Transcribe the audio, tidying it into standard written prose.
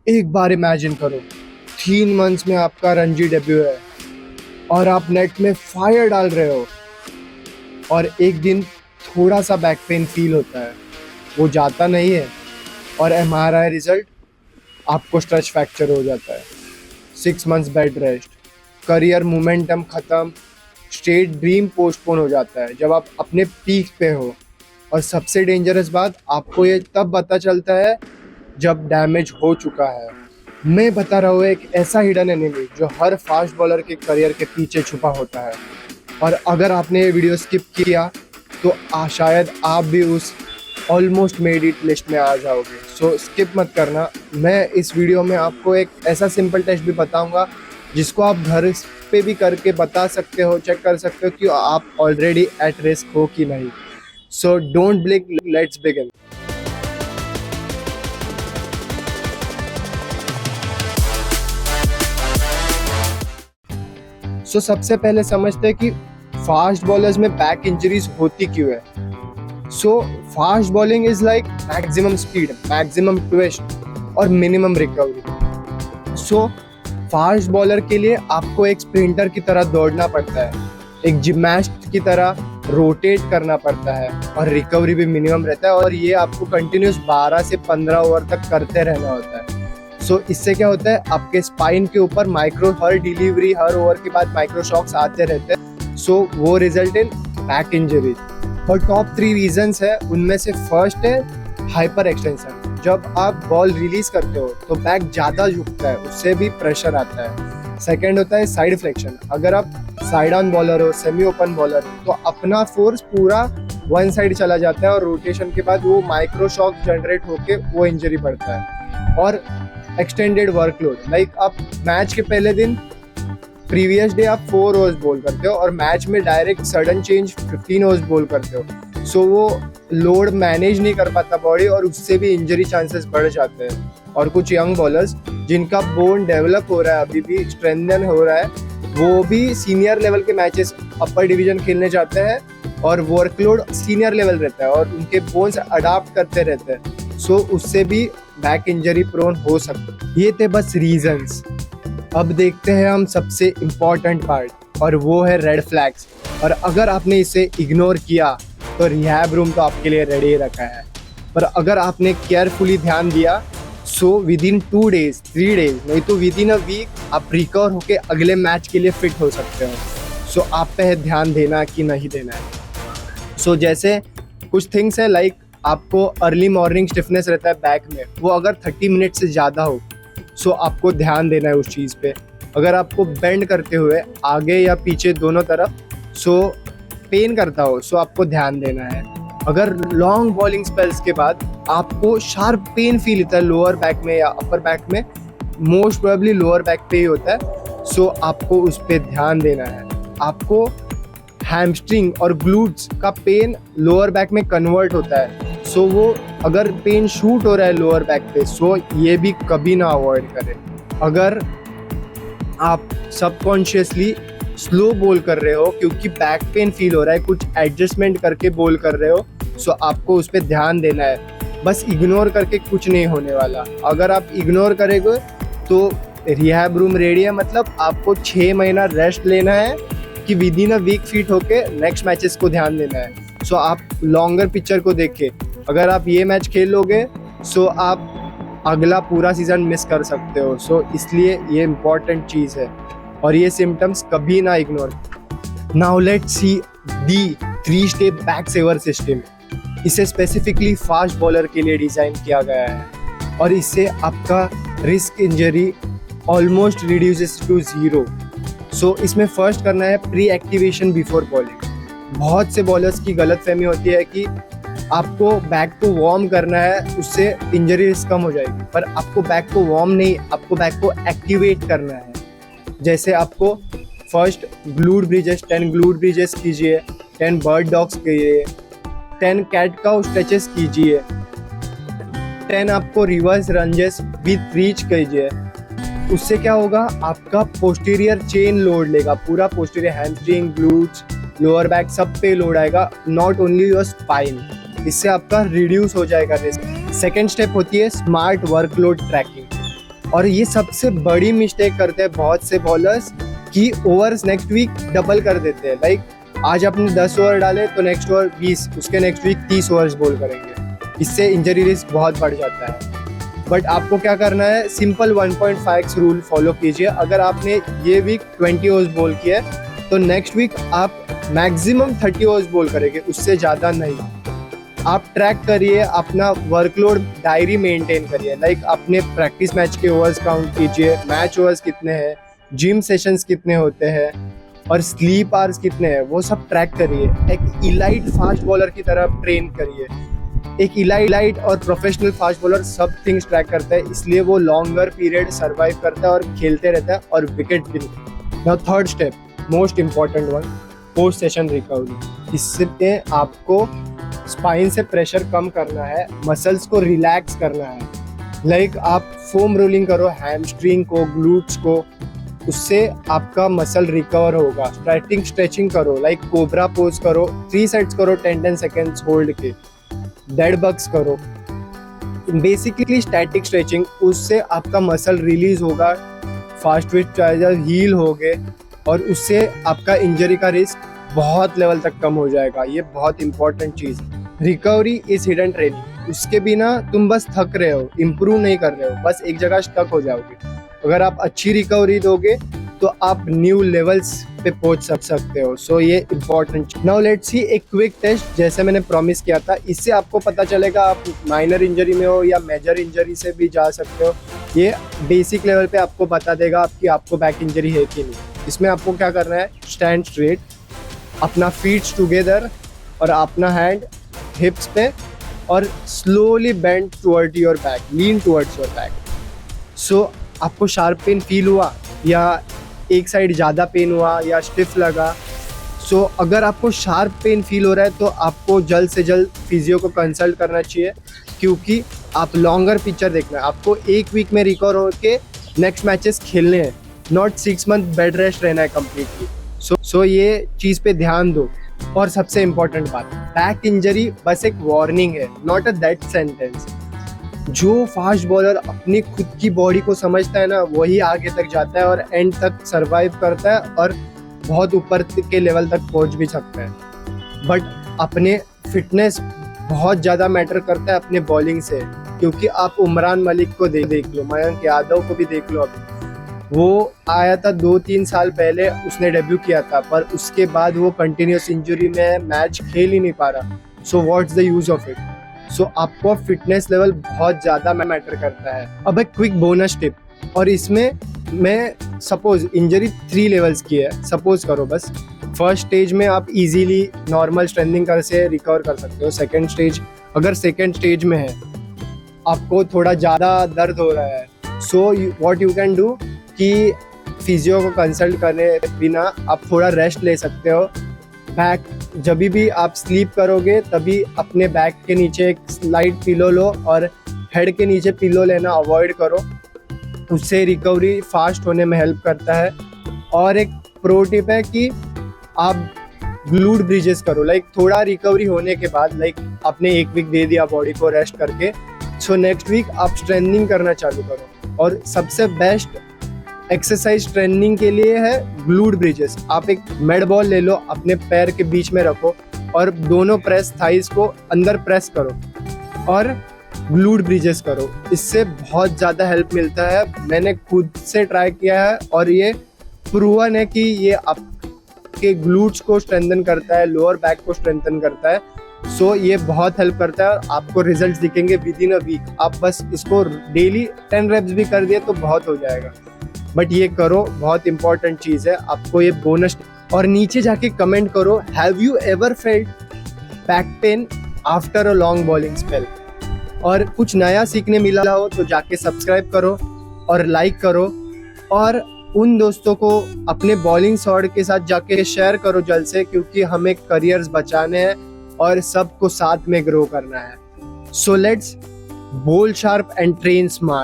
एक बार इमेजिन करो, 3 मंथ्स में आपका रणजी डेब्यू है और आप नेट में फायर डाल रहे हो और एक दिन थोड़ा सा बैक पेन फील होता है, वो जाता नहीं है और एमआरआई रिजल्ट आपको स्ट्रेच फ्रैक्चर हो जाता है। 6 months bed rest, career momentum ख़त्म, स्टेट ड्रीम पोस्टपोन हो जाता है जब आप अपने पीक पे हो। और सबसे डेंजरस बात, आपको ये तब पता चलता है जब डैमेज हो चुका है। मैं बता रहा हूँ एक ऐसा हिडन एनिमी जो हर फास्ट बॉलर के करियर के पीछे छुपा होता है। और अगर आपने ये वीडियो स्किप किया तो शायद आप भी उस ऑलमोस्ट मेड इट लिस्ट में आ जाओगे। सो स्किप मत करना। मैं इस वीडियो में आपको एक ऐसा सिंपल टेस्ट भी बताऊंगा जिसको आप घर पे भी करके बता सकते हो, चेक कर सकते हो कि आप ऑलरेडी एट रिस्क हो कि नहीं। So don't blink, let's begin. So सबसे पहले समझते हैं कि फास्ट बॉलर्स में बैक इंजरीज होती क्यों है। So fast bowling is like maximum speed, maximum twist और minimum recovery. So fast bowler के लिए आपको एक स्प्रिंटर की तरह दौड़ना पड़ता है, एक जिमनास्ट की तरह रोटेट करना पड़ता है और रिकवरी भी मिनिमम रहता है। और ये आपको कंटिन्यूस 12 से 15 ओवर तक करते रहना होता है। सो इससे क्या होता है, आपके स्पाइन के ऊपर हर डिलीवरी, हर ओवर के बाद माइक्रो शॉक्स आते रहते हैं। सो वो रिजल्ट इन बैक इंजरी। और टॉप 3 रीजंस है, उनमें से फर्स्ट है हाइपर एक्सटेंशन। जब आप बॉल रिलीज करते हो तो बैक ज़्यादा झुकता है, उससे भी प्रेशर आता है। सेकेंड होता है साइड फ्लेक्शन। अगर आप साइड ऑन बॉलर हो, सेमी ओपन बॉलर हो, तो अपना फोर्स पूरा वन साइड चला जाता है और रोटेशन के बाद वो माइक्रो शॉक जनरेट होके वो इंजरी पड़ता है। और एक्सटेंडेड वर्कलोड, लाइक आप मैच के पहले दिन प्रीवियस डे आप 4 ओवर्स बॉल करते हो और मैच में direct sudden change 15 overs ball करते हो। सो वो लोड मैनेज नहीं कर पाता बॉडी और उससे भी इंजरी चांसेस बढ़ जाते हैं। और कुछ यंग बॉलर्स जिनका बोन डेवलप हो रहा है, अभी भी स्ट्रेंथन हो रहा है, वो भी सीनियर लेवल के मैचेस अपर डिवीजन खेलने जाते हैं और वर्कलोड सीनियर लेवल रहता है और उनके बोन्स अडाप्ट करते रहते हैं। सो उससे भी बैक इंजरी प्रोन हो सकते हैं। ये थे बस रीजंस। अब देखते हैं हम सबसे इम्पॉर्टेंट पार्ट, और वो है रेड फ्लैग्स। और अगर आपने इसे इग्नोर किया तो रिहैब रूम तो आपके लिए रेडी रखा है। पर अगर आपने केयरफुली ध्यान दिया, so with in 2 days 3 days, नहीं तो विद इन अ वीक आप रिकवर होके अगले मैच के लिए फिट हो सकते हो। सो आप पे है ध्यान देना कि नहीं देना है। सो जैसे कुछ थिंग्स है, लाइक आपको अर्ली मॉर्निंग स्टिफनेस रहता है बैक में, वो अगर 30 मिनट से ज़्यादा हो, सो आपको ध्यान देना है उस चीज़ पे। अगर आपको बेंड करते हुए आगे या पीछे दोनों तरफ सो पेन करता हो, सो आपको ध्यान देना है। अगर लॉन्ग बॉलिंग स्पेल्स के बाद आपको शार्प पेन फील होता है लोअर बैक में या अपर बैक में, मोस्ट प्रोबेबली लोअर बैक पे ही होता है, सो आपको उस पर ध्यान देना है। आपको हैमस्ट्रिंग और ग्लूट्स का पेन लोअर बैक में कन्वर्ट होता है। सो वो अगर पेन शूट हो रहा है लोअर बैक पे, सो ये भी कभी ना अवॉइड करें। अगर आप सबकॉन्शियसली स्लो बॉल कर रहे हो क्योंकि बैक पेन फील हो रहा है, कुछ एडजस्टमेंट करके बॉल कर रहे हो, सो आपको उस पर ध्यान देना है। बस इग्नोर करके कुछ नहीं होने वाला। अगर आप इग्नोर करेंगे तो रिहैब रूम रेडी है, मतलब आपको 6 महीना रेस्ट लेना है कि within a week fit होके नेक्स्ट मैचेस को ध्यान देना है। सो आप लॉन्गर पिक्चर को देख के अगर आप ये मैच खेल लोगे, सो आप अगला पूरा सीजन मिस कर सकते हो। सो इसलिए ये इम्पॉर्टेंट चीज़ है और ये सिम्टम्स कभी ना ignore. Now let's see the 3 step back saver system. इसे स्पेसिफिकली फास्ट बॉलर के लिए डिज़ाइन किया गया है और इससे आपका risk injury almost reduces to 0। So इसमें फर्स्ट करना है प्री एक्टिवेशन बिफोर बॉलिंग। बहुत से बॉलर्स की गलतफहमी होती है कि आपको बैक को वार्म करना है, उससे इंजरी रिस्क कम हो जाएगी, पर आपको बैक को वार्म नहीं, आपको बैक को एक्टिवेट करना है। जैसे आपको first glute bridges 10 glute bridges कीजिए, 10 बर्ड डॉग्स कीजिए, 10 कैट काउ स्ट्रेचेस कीजिए, 10 आपको रिवर्स लंजेस विद रीच कीजिए। उससे क्या होगा, आपका पोस्टीरियर चेन लोड लेगा, पूरा posterior hamstring, glutes, lower back सब पे लोड आएगा, नॉट ओनली योर स्पाइन। इससे आपका रिड्यूस हो जाएगा रिस्क। सेकेंड स्टेप होती है स्मार्ट वर्कलोड ट्रैकिंग। और ये सबसे बड़ी मिस्टेक करते हैं बहुत से बॉलर्स कि ओवर्स नेक्स्ट वीक डबल कर देते हैं। लाइक आज आपने 10 ओवर डाले तो नेक्स्ट ओवर 20, उसके नेक्स्ट वीक 30 ओवर्स बॉल करेंगे। इससे इंजरी रिस्क बहुत बढ़ जाता है। बट आपको क्या करना है, सिंपल 1.5x रूल फॉलो कीजिए। अगर आपने ये वीक 20 ओवर्स बॉल किया है तो नेक्स्ट वीक आप मैक्सिमम 30 ओवर्स बॉल करेंगे, उससे ज़्यादा नहीं। आप ट्रैक करिए, अपना वर्कलोड डायरी मेंटेन करिए। लाइक अपने प्रैक्टिस मैच के ओवर्स काउंट कीजिए, मैच ओवर्स कितने हैं, जिम सेशंस कितने होते हैं और स्लीप आवर्स कितने हैं, वो सब ट्रैक करिए। एक इलाइट फास्ट बॉलर की तरह ट्रेन करिए। एक इलाइट और प्रोफेशनल फास्ट बॉलर सब थिंग्स ट्रैक करता है, इसलिए वो लॉन्गर पीरियड सर्वाइव करता है और खेलते रहता है और विकेट भी नहीं। Now third step, most important one, post session recovery. इससे आपको स्पाइन से प्रेशर कम करना है, मसल्स को रिलैक्स करना है। लाइक आप फोम रोलिंग करो हैमस्ट्रिंग को, ग्लूट्स को, उससे आपका मसल रिकवर होगा। स्ट्रेचिंग करो, लाइक कोबरा पोज करो, 3 सेट्स करो 10-10 सेकेंड्स होल्ड के। डेड बग्स करो, बेसिकली स्टैटिक स्ट्रेचिंग, उससे आपका मसल रिलीज होगा, फास्ट ट्विस्ट चार्जर हील होगे और उससे आपका इंजरी का रिस्क बहुत लेवल तक कम हो जाएगा। ये बहुत important cheese. Recovery is hidden training, उसके बिना तुम बस थक रहे हो, इम्प्रूव नहीं कर रहे हो, बस एक जगह स्टक हो जाओगे। अगर आप अच्छी रिकवरी दोगे तो आप न्यू लेवल्स पे पहुंच सकते हो। सो ये इम्पोर्टेंट। नाउ लेट्स सी एक क्विक टेस्ट, जैसे मैंने प्रॉमिस किया था। इससे आपको पता चलेगा आप माइनर इंजरी में हो या मेजर इंजरी से भी जा सकते हो। ये बेसिक लेवल पे आपको बता देगा कि आपको बैक इंजरी है कि नहीं। इसमें आपको क्या करना है, स्टैंड स्ट्रेट, अपना फीट्स टुगेदर और अपना हैंड हिप्स पे और slowly bend toward your back, lean towards your back. So आपको शार्प पेन फील हुआ या एक साइड ज़्यादा पेन हुआ या स्टिफ लगा, सो अगर आपको शार्प पेन फील हो रहा है तो आपको जल्द से जल्द फिजियो को कंसल्ट करना चाहिए, क्योंकि आप लॉन्गर पिक्चर देखना है। आपको एक वीक में रिकवर होके नेक्स्ट मैचेस खेलने हैं, नॉट 6 मंथ बेड रेस्ट रहना है कम्प्लीटली। सो ये चीज़ पे ध्यान दो। और सबसे इम्पोर्टेंट बात, बैक इंजरी बस एक वार्निंग है, नॉट अ डेथ सेंटेंस। जो फास्ट बॉलर अपनी खुद की बॉडी को समझता है ना, वही आगे तक जाता है और एंड तक सरवाइव करता है और बहुत ऊपर के लेवल तक पहुंच भी सकता है। बट अपने फिटनेस बहुत ज़्यादा मैटर करता है अपने बॉलिंग से, क्योंकि आप उमरान मलिक को देख लो, मयंक यादव को भी देख लो। अभी वो आया था 2-3 साल पहले, उसने डेब्यू किया था, पर उसके बाद वो कंटिन्यूस इंजरी में मैच खेल ही नहीं पा रहा। So what's the use of it. So आपको फिटनेस लेवल बहुत ज़्यादा मैटर करता है। अब एक क्विक बोनस टिप, और इसमें मैं सपोज इंजरी 3 लेवल्स की है, सपोज करो बस। फर्स्ट स्टेज में आप इजीली नॉर्मल स्ट्रेंथिंग कर से रिकवर कर सकते हो। सेकंड स्टेज, अगर सेकंड स्टेज में है आपको थोड़ा ज़्यादा दर्द हो रहा है, so what you can do कि फिजियो को कंसल्ट करने बिना आप थोड़ा रेस्ट ले सकते हो। बैक जब भी आप स्लीप करोगे तभी अपने बैक के नीचे एक लाइट पिलो लो और हेड के नीचे पिलो लेना अवॉइड करो, उससे रिकवरी फास्ट होने में हेल्प करता है। और एक प्रो टिप है कि आप ग्लूट ब्रिजेस करो। लाइक थोड़ा रिकवरी होने के बाद, लाइक आपने एक वीक दे दिया बॉडी को रेस्ट करके, सो नेक्स्ट वीक आप स्ट्रेंथनिंग करना चालू करो। और सबसे बेस्ट एक्सरसाइज ट्रेनिंग के लिए है ग्लूट ब्रिजेस। आप एक मेड बॉल ले लो, अपने पैर के बीच में रखो और दोनों प्रेस थाइस को अंदर प्रेस करो और ग्लूट ब्रिजेस करो। इससे बहुत ज़्यादा हेल्प मिलता है। मैंने खुद से ट्राई किया है और ये प्रूवन है कि ये आपके ग्लूट्स को स्ट्रेंथन करता है, लोअर बैक को स्ट्रेंथन करता है। सो ये बहुत हेल्प करता है और आपको रिजल्ट्स दिखेंगे विद इन अ वीक। आप बस इसको डेली 10 रेप्स भी कर दिए तो बहुत हो जाएगा। बट ये करो, बहुत इंपॉर्टेंट चीज़ है। आपको ये बोनस। और नीचे जाके कमेंट करो, have you ever felt back pain after a long bowling spell. और कुछ नया सीखने मिला हो तो जाके सब्सक्राइब करो और लाइक करो, और उन दोस्तों को अपने बॉलिंग शॉट के साथ जाके शेयर करो जल्द से, क्योंकि हमें करियर्स बचाने हैं और सबको साथ में ग्रो करना है। सो लेट्स बोल शार्प एंड ट्रेन स्मार्ट।